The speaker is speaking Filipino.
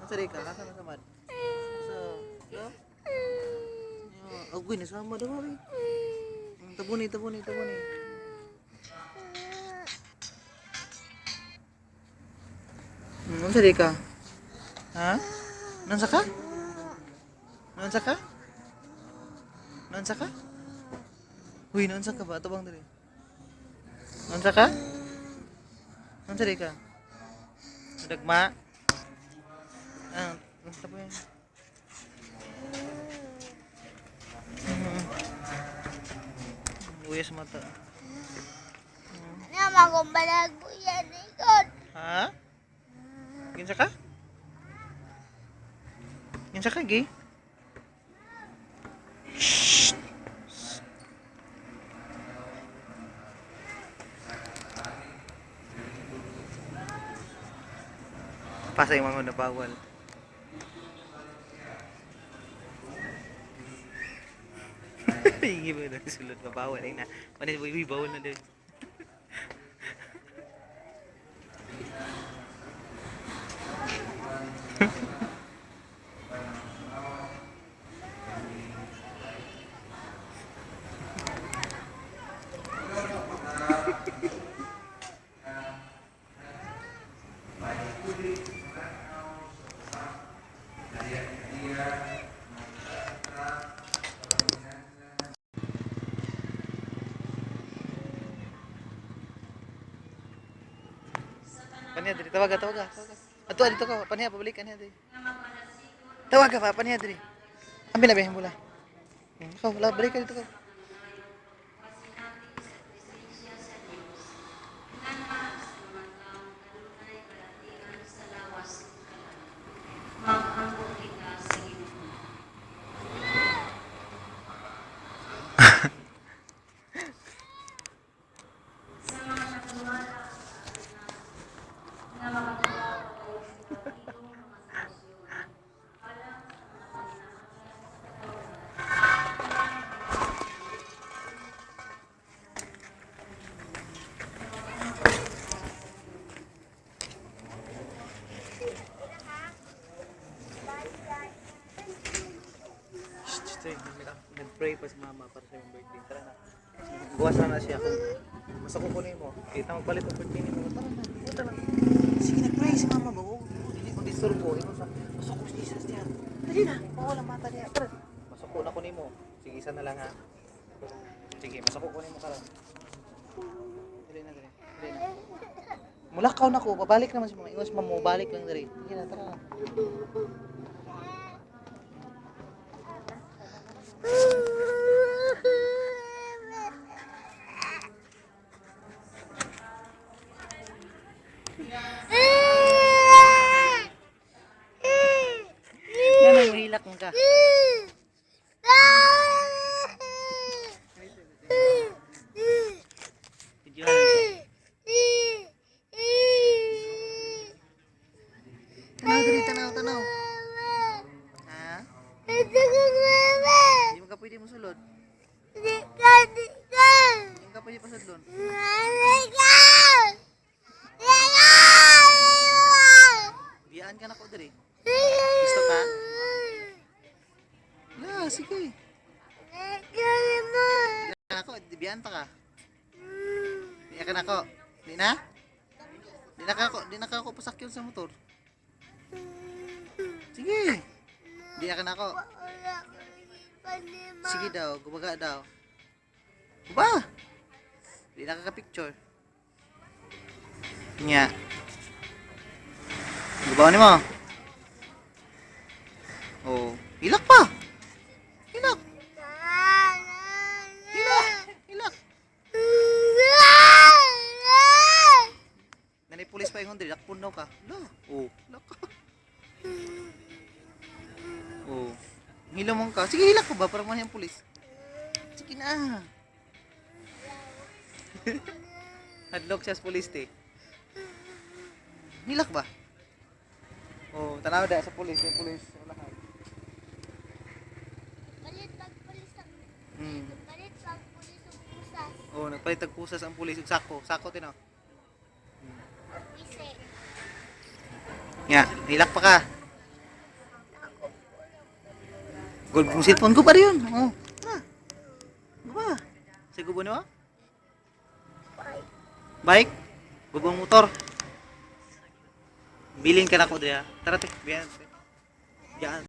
Nasari ka? Asa na samad? Sa... Yo? Agoy, nasama daw rin. Tabuni, tabuni, tabuni. Nasari ka? Ha? Nansa ka? Nansa ka? Nansa ka? Uy, nansa ka ba? Tabang dali. Nansa ka? Nasari ka? Dagma? Ah, nansa po yan. Uyas mata. Nama ko balag po yan ikot. Ha? Ginsa ka? Ginsa ka, Gi? Shhh! Pasay mo na bawal. Hindi ba na sulod pa bawal ay na. Panis mo bawal na din. Paniha diri, tawaga, tawaga, tawaga. Ato dito ka, paniha pabalik kaniha diri. Tawaga pa, paniha diri. Ambil na behang bola. Ikaw, wala balik ka dito ka. Nag-pray pa si mama para sa yung birthday. Tara na. Buwas na siya. Kung mas ako kunin mo, kita magpalit ang birthday mo. Tara na. Tara na. Sige, nag-pray si mama ba? Hindi ko disturbo. Masok ko si Jesus niya. Dali na. Walang mata niya. Tara. Masok ko na kunin mo. Sige, isa na lang ha. Sige, masok ko kunin mo ka lang. Dali na, dali. Dali na. Mulakaw na ko. Babalik naman si mama. Ingas mama, balik lang dali. Sige na, tara na. Yan ang mahilak mo ka. Videohan. Tanaw dali, tanaw, tanaw. Ha? Hindi mo ka pwede mo sulod. Hindi ka pwede pasulod. Biyaan ka na ko dali. Gusto ka? La, sige. Biyaan ako, biyaan pa ka. Biyaan ka na ako. Di na? Di na ka ako pasakyan sa motor. Sige. Biyaan ka na ako. Sige daw, gumaga daw. Ba? Di na ka picture. Nya. Gubaw ni mo. Oh, hilak pa. Hilak. Hilak. Hilak. Nanay pulis pa yung 100, lakpon daw ka. La. Oh, hilak ka. Oh. Hilo mong ka. Sige, hilak ko ba para man yung pulis. Sige na. Hadlok siya sa pulis te. Hilak ba? Oh, tanaw da sa pulis, yung pulis. Wala ka. Palit pag pulis ang pusas. Oh, nagpalit tag pusas ang pulis ug sako. Sako tinaw. Wise. Nga, hilak pa ka. Gold kung cellphone ko pa rin yun. Oh. Tara. Ano ba? Sa gubo niyo? Bike? Gubong motor? Bilin ka na ko diya. Tara, te. Biyan. Biyan.